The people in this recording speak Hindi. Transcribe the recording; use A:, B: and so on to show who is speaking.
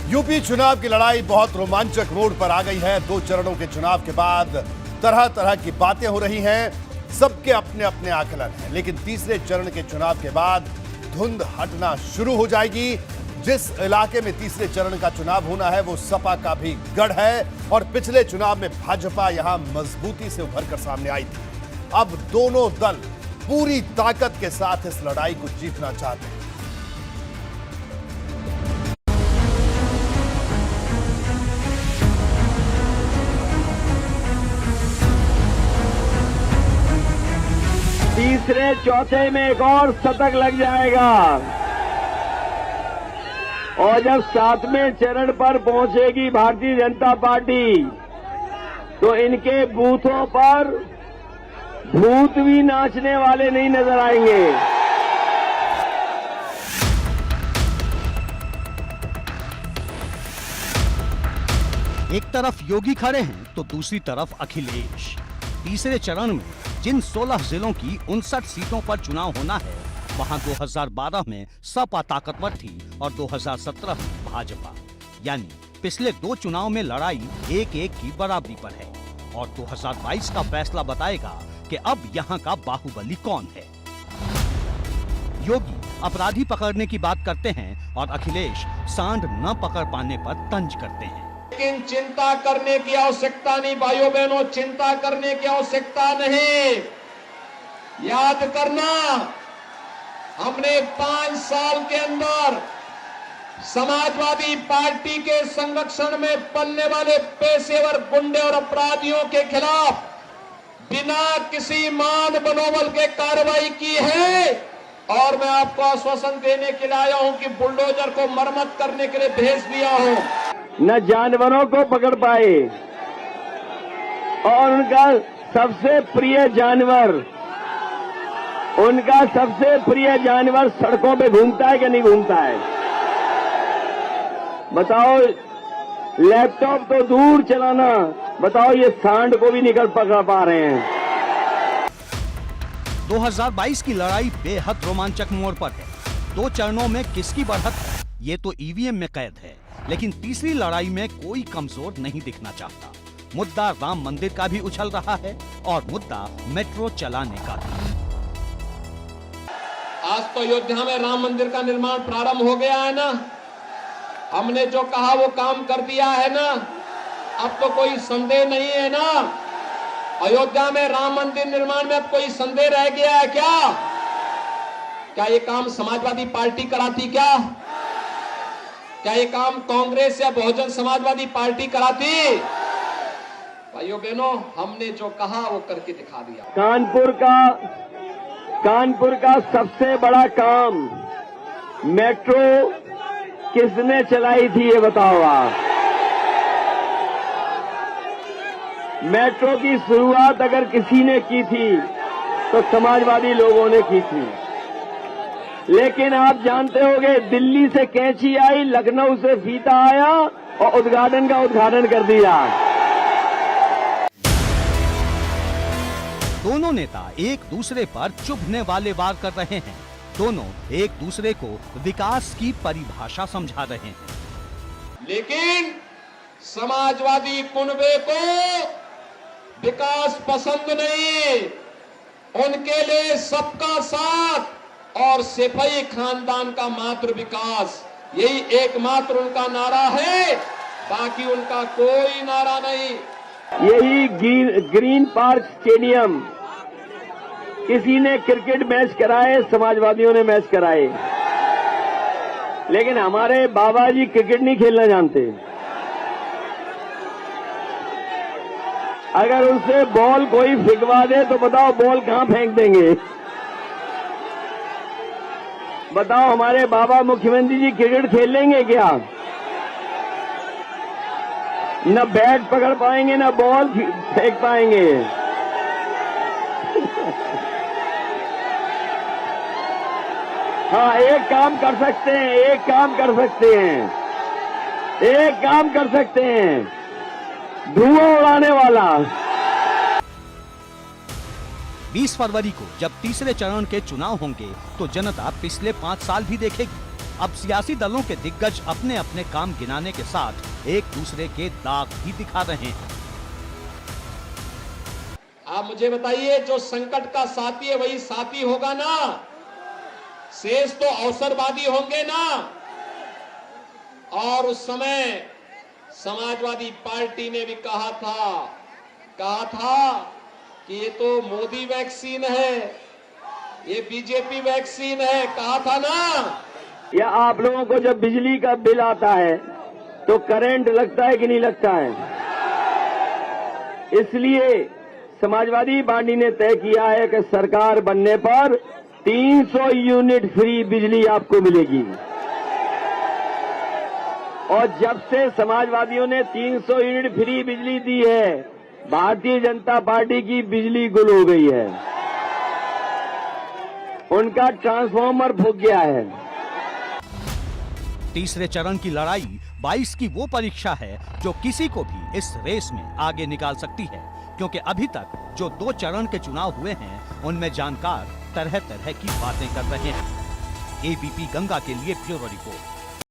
A: यूपी चुनाव की लड़ाई बहुत रोमांचक मोड़ पर आ गई है। 2 चरणों के चुनाव के बाद तरह तरह की बातें हो रही हैं, सबके अपने अपने आकलन हैं। लेकिन तीसरे चरण के चुनाव के बाद धुंध हटना शुरू हो जाएगी। जिस इलाके में तीसरे चरण का चुनाव होना है वो सपा का भी गढ़ है और पिछले चुनाव में भाजपा यहां मजबूती से उभर कर सामने आई थी। अब दोनों दल पूरी ताकत के साथ इस लड़ाई को जीतना चाहते हैं।
B: तीसरे चौथे में एक और शतक लग जाएगा और जब 7वें चरण पर पहुंचेगी भारतीय जनता पार्टी तो इनके बूथों पर भूत भी नाचने वाले नहीं नजर आएंगे।
C: एक तरफ योगी खड़े हैं तो दूसरी तरफ अखिलेश। तीसरे चरण में जिन 16 जिलों की 59 सीटों पर चुनाव होना है वहां 2012 में सपा ताकतवर थी और 2017 में भाजपा। यानी पिछले 2 चुनाव में लड़ाई 1-1 की बराबरी पर है और 2022 का फैसला बताएगा कि अब यहाँ का बाहुबली कौन है। योगी अपराधी पकड़ने की बात करते हैं और अखिलेश सांड न पकड़ पाने पर तंज करते हैं।
D: लेकिन चिंता करने की आवश्यकता नहीं भाइयों बहनों, चिंता करने की आवश्यकता नहीं। याद करना, हमने 5 साल के अंदर समाजवादी पार्टी के संरक्षण में पलने वाले पेशेवर गुंडे और अपराधियों के खिलाफ बिना किसी मान मनोबल के कार्रवाई की है और मैं आपको आश्वासन देने के लिए आया हूं कि बुलडोजर को मरम्मत करने के लिए भेज दिया हूं।
B: न जानवरों को पकड़ पाए और उनका सबसे प्रिय जानवर सड़कों पे घूमता है कि नहीं घूमता है? बताओ, लैपटॉप तो दूर चलाना, बताओ ये सांड को भी निकल पकड़ पा रहे हैं।
C: 2022 की लड़ाई बेहद रोमांचक मोड़ पर है। 2 चरणों में किसकी बढ़त है ये तो ईवीएम में कैद है, लेकिन तीसरी लड़ाई में कोई कमजोर नहीं दिखना चाहता। मुद्दा राम मंदिर का भी उछल रहा है और मुद्दा मेट्रो चलाने का भी।
D: आज तो अयोध्या में राम मंदिर का निर्माण प्रारंभ हो गया है ना। हमने जो कहा वो काम कर दिया है ना। अब तो कोई संदेह नहीं है ना। अयोध्या में राम मंदिर निर्माण में अब कोई संदेह रह गया है क्या? क्या ये काम समाजवादी पार्टी कराती? क्या ये काम कांग्रेस या बहुजन समाजवादी पार्टी कराती? भाइयों बहनों, हमने जो कहा वो करके दिखा दिया।
B: कानपुर का सबसे बड़ा काम मेट्रो किसने चलाई थी ये बताओ आप। मेट्रो की शुरुआत अगर किसी ने की थी तो समाजवादी लोगों ने की थी। लेकिन आप जानते होंगे, दिल्ली से कैंची आई, लखनऊ से फीता आया और उद्घाटन कर दिया।
C: दोनों नेता एक दूसरे पर चुभने वाले वार कर रहे हैं। दोनों एक दूसरे को विकास की परिभाषा समझा रहे हैं।
D: लेकिन समाजवादी कुनबे को विकास पसंद नहीं। उनके लिए सबका साथ और सिपाही खानदान का मात्र विकास, यही एकमात्र उनका नारा है। बाकी उनका कोई नारा नहीं।
B: यही ग्रीन पार्क स्टेडियम, किसी ने क्रिकेट मैच कराए, समाजवादियों ने मैच कराए, लेकिन हमारे बाबा जी क्रिकेट नहीं खेलना जानते। अगर उनसे बॉल कोई फेंकवा दे तो बताओ बॉल कहां फेंक देंगे? बताओ, हमारे बाबा मुख्यमंत्री जी क्रिकेट खेल लेंगे क्या? न बैट पकड़ पाएंगे, न बॉल फेंक पाएंगे। हाँ, एक काम कर सकते हैं, धुआं उड़ाने वाला।
C: 20 फरवरी को जब तीसरे चरण के चुनाव होंगे तो जनता पिछले 5 साल भी देखेगी। अब सियासी दलों के दिग्गज अपने अपने काम गिनाने के साथ एक दूसरे के दाग भी दिखा रहे हैं।
D: आप मुझे बताइए, जो संकट का साथी है वही साथी होगा ना? शेष तो अवसरवादी होंगे ना? और उस समय समाजवादी पार्टी ने भी कहा था कि ये तो मोदी वैक्सीन है, ये बीजेपी वैक्सीन है, कहा था ना?
B: या आप लोगों को जब बिजली का बिल आता है तो करंट लगता है कि नहीं लगता है? इसलिए समाजवादी पार्टी ने तय किया है कि सरकार बनने पर 300 यूनिट फ्री बिजली आपको मिलेगी। और जब से समाजवादियों ने 300 यूनिट फ्री बिजली दी है, भारतीय जनता पार्टी की बिजली गुल हो गई है, उनका ट्रांसफार्मर फूक गया है।
C: तीसरे चरण की लड़ाई 22 की वो परीक्षा है जो किसी को भी इस रेस में आगे निकाल सकती है, क्योंकि अभी तक जो 2 चरण के चुनाव हुए हैं उनमें जानकार तरह तरह की बातें कर रहे हैं। एबीपी गंगा के लिए ब्यूरो रिपोर्ट।